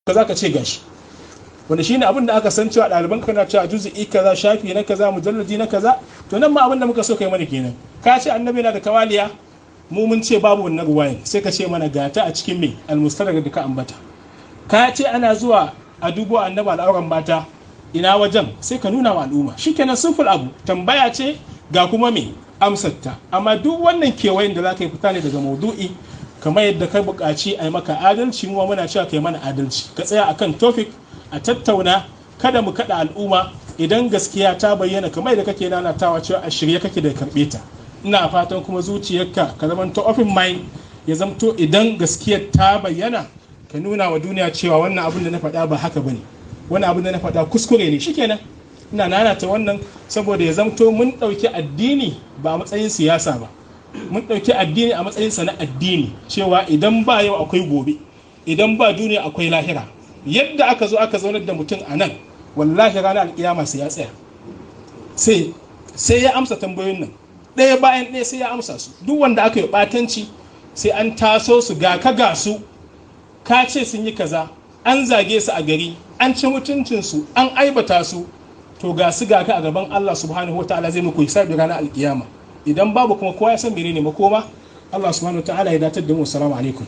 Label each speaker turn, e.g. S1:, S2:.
S1: kaza ka ce gashi, wanda shine abin da aka san cewa ɗaliban ka na cewa juz'i kaza, shafi na kaza, mujalladi na kaza. To nan ma abin da muka so kai mana kenan. Ka ce annabi na da tawaliya, mu mun ce babu wannan ruwayan, sai ka ce mana gata a cikin me almustadrak da ka ambata. Ka ce ana zuwa a dubo annabi al'auran mata, ina wajen, sai ka nuna wa al'umma. Shikenan simple abu, tambaya ce ga kuma me amsarta. Amma duk wannan kewayen da za ka yi fita ne daga maudu'i, kamar yadda ka buƙaci a yi maka adalci, mu muna cewa kai mana adalci, ka tsaya akan topic a tattauna, kada mu kada al'umma. Idan gaskiya ta bayyana kamar yadda kake nanatawa cewa a shirye kake da karɓe ta, ina fatan kuma zuciyarka ka zamanto open mind, ya zamto idan gaskiyar ta bayyana ka nuna wa duniya cewa wannan abin da na faɗa ba haka bane, wannan abin da na faɗa kuskure ne. Shikenan ina nanata wannan saboda ya zamto mun ɗauki addini ba a matsayin siyasa ba, mun ɗauki addini a matsayinsa na addini, cewa idan ba yau akwai gobe, idan ba duniya akwai lahira. Yadda aka zo aka zaunar da mutum a nan, wallahi ranar alƙiyama sai ya tsaya, sai ya amsa tambayoyin nan ɗaya bayan ɗaya, sai ya amsa su. Duk wanda aka yi ɓatanci sai an taso su ga ka ga su, ka ce sun yi kaza, an zage su a gari, an ci mutuncinsu, an aibata su, to ga su ga ka a gaban Allah subhanahu wataala zai muku hisabi ranar alƙiyama. Idan babu kuma kowa ya san menene makoma. Allah subhanahu wataala ya datar da mu. Assalamu alaikum.